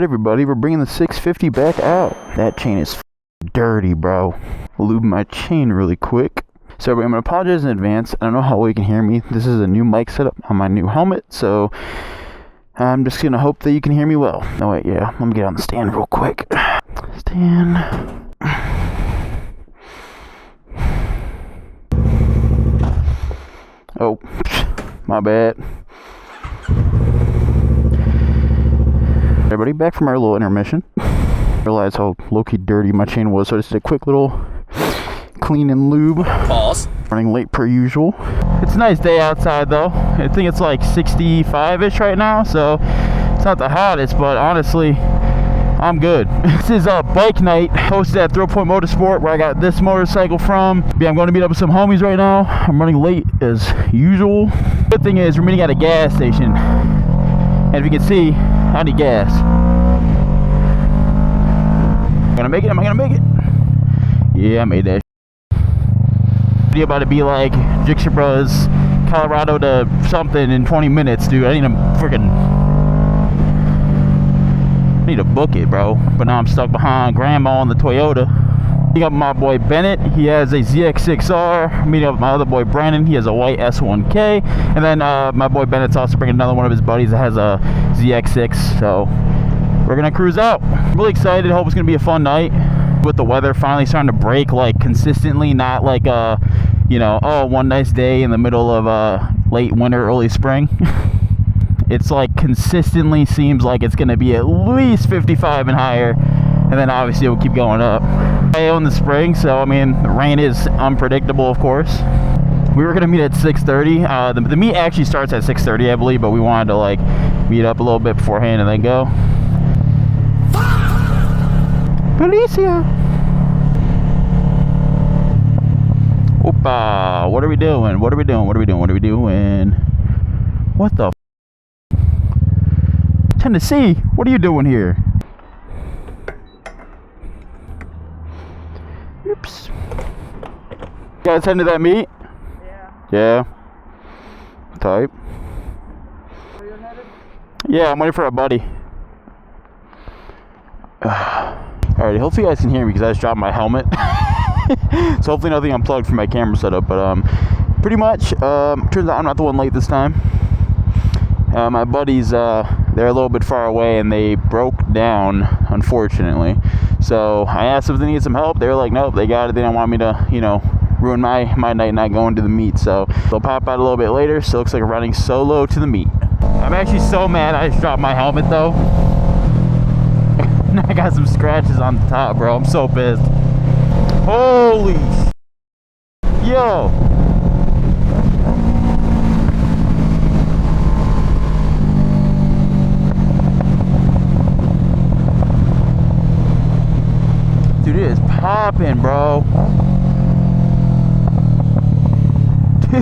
Alright everybody, we're bringing the 650 back out. That chain is dirty, bro. Lube my chain really quick. So I'm going to apologize in advance. I don't know how well you can hear me. This is a new mic setup on my new helmet, so I'm just going to hope that you can hear me well. Oh wait, yeah, let me get on the stand real quick. Stand. Oh, my bad. Everybody, back from our little intermission. Realized how low-key dirty my chain was, so I just did a quick little clean and lube. Pause. Running late per usual. It's a nice day outside though. I think it's like 65-ish right now, so it's not the hottest, but honestly, I'm good. This is a bike night hosted at Thrill Point Motorsports, where I got this motorcycle from. Yeah, I'm going to meet up with some homies right now. I'm running late as usual. Good thing is we're meeting at a gas station, and if you can see, I need gas. Am I gonna make it? Am I gonna make it? Yeah, I made that. Video about to be like Jixabras, Colorado to something in 20 minutes, dude. I need to book it, bro. But now I'm stuck behind Grandma on the Toyota. Meeting up with my boy Bennett. He has a ZX6R. Meeting up with my other boy Brandon. He has a white S1K. And then my boy Bennett's also bringing another one of his buddies that has a ZX6. So we're gonna cruise out. I'm really excited. Hope it's gonna be a fun night. With the weather finally starting to break like consistently, not like you know, oh, one nice day in the middle of late winter, early spring. It's like consistently seems like it's gonna be at least 55 and higher, and then obviously it will keep going up. I own the spring, so I mean the rain is unpredictable, of course. We were gonna meet at 6:30. The meet actually starts at 6:30, I believe, but we wanted to like meet up a little bit beforehand and then go. Policia! Opa! What are we doing? What are we doing? What are we doing? What are we doing? What the f? Tennessee, what are you doing here? Oops. You guys heading to that meet? Yeah. Yeah. Type. Where you headed? Yeah, I'm waiting for a buddy. Alright, hopefully you guys can hear me because I just dropped my helmet. So hopefully nothing unplugged from my camera setup, but pretty much, turns out I'm not the one late this time. My buddies, they're a little bit far away and they broke down, unfortunately. So I asked if they needed some help. They were like, nope, they got it. They don't want me to, you know, ruin my night not going to the meet. So they'll pop out a little bit later. So it looks like I'm running solo to the meet. I'm actually so mad I just dropped my helmet though. I got some scratches on the top, bro. I'm so pissed. Holy yo. Dude, it is popping, bro.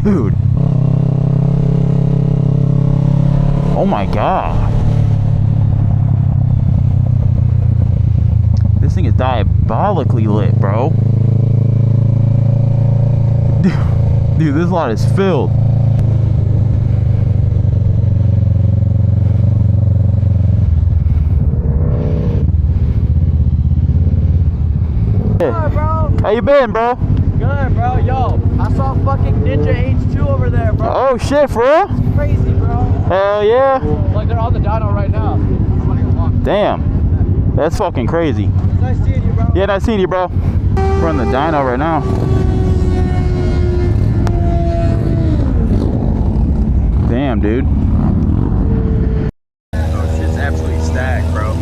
Dude. Oh my god. This thing is diabolically lit, bro. Dude, this lot is filled. Hey, bro. How you been, bro? Good, bro. Yo, I saw fucking Ninja H2 over there, bro. Oh shit, for real? It's crazy, bro. Hell yeah. Like they're on the dyno right now. Damn. That's fucking crazy. Nice seeing you, bro. Yeah, nice seeing you, bro. We're on the dyno right now. Damn, dude. Oh, shit's absolutely stacked, bro.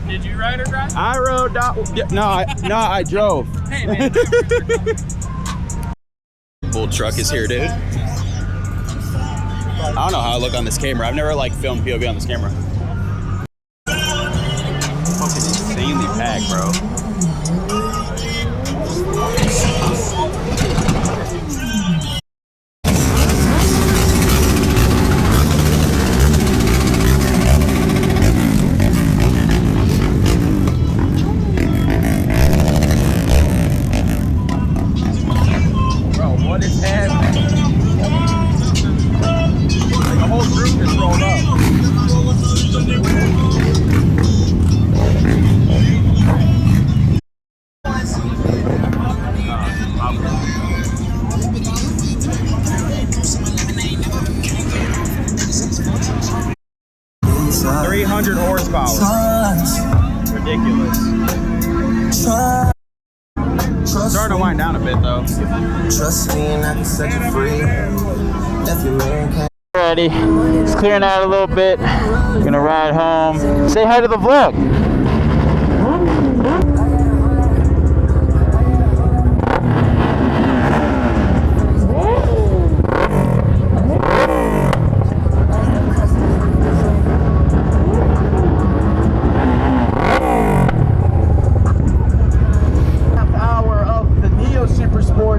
Did you ride or drive? I rode. No, I drove. Bull truck is here, dude. I don't know how I look on this camera. I've never like filmed POV on this camera. Fucking insanely packed, bro. 300 horsepower. Ridiculous. Starting to wind down a bit though. Trust me and I can set you free. Left your man. Alrighty, it's clearing out a little bit. Gonna ride home. Say hi to the vlog.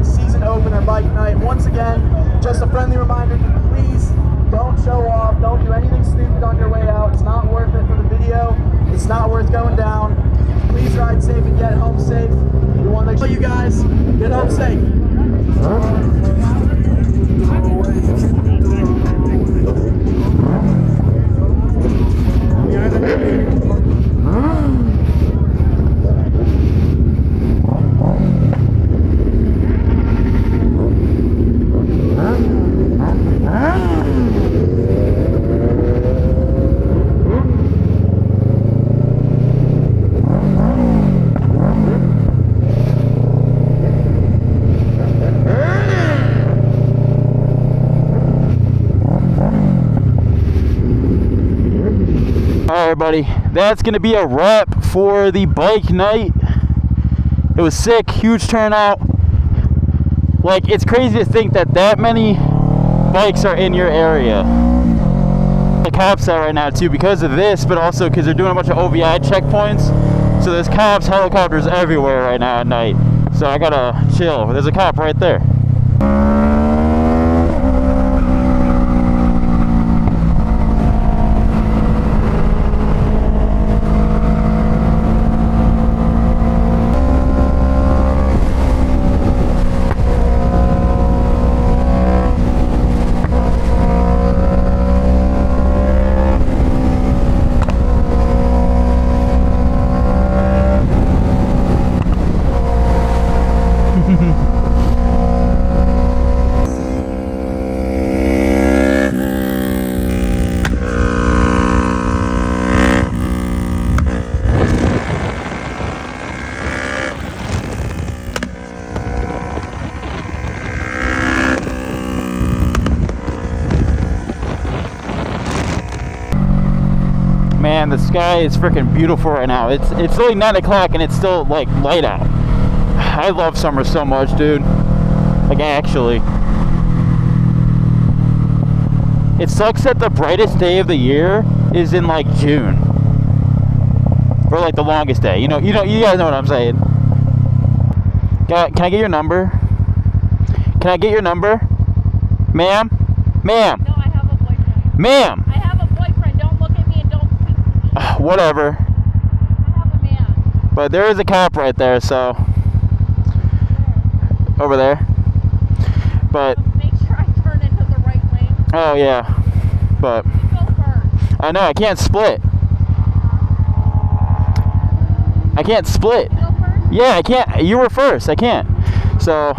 Season opener bike night. Once again, just a friendly reminder to please don't show off, don't do anything stupid on your way out. It's not worth it for the video. It's not worth going down. Please ride safe and get home safe. We want to make sure you guys get home safe. Alright, buddy, that's gonna be a wrap for the bike night. It was sick, huge turnout. Like, it's crazy to think that many bikes are in your area. The cops are right now too because of this, but also because they're doing a bunch of OVI checkpoints. So there's cops, helicopters everywhere right now at night. So I gotta chill. There's a cop right there. Man, the sky is freaking beautiful right now. It's only 9 o'clock and it's still like light out. I love summer so much, dude. Like, actually, it sucks that the brightest day of the year is in like June, or like the longest day. You guys know what I'm saying. Can I get your number? Can I get your number, ma'am? Ma'am. No, I have a boyfriend. Ma'am. I have a boyfriend. Don't look at me and don't speak to me. Whatever. I have a man. But there is a cop right there, so over there. But Make sure I turn into the right lane. oh yeah, but You go first. I know I can't split. I can't split. You go first? Yeah, I can't. You were first. I can't. So.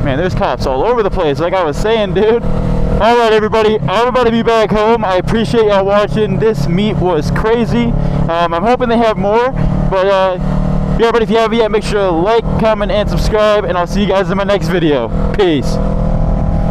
Man, there's cops all over the place, like I was saying, dude. Alright, everybody, I'm about to be back home. I appreciate y'all watching. This meet was crazy. I'm hoping they have more. But yeah, but if you haven't yet, make sure to like, comment, and subscribe, and I'll see you guys in my next video. Peace.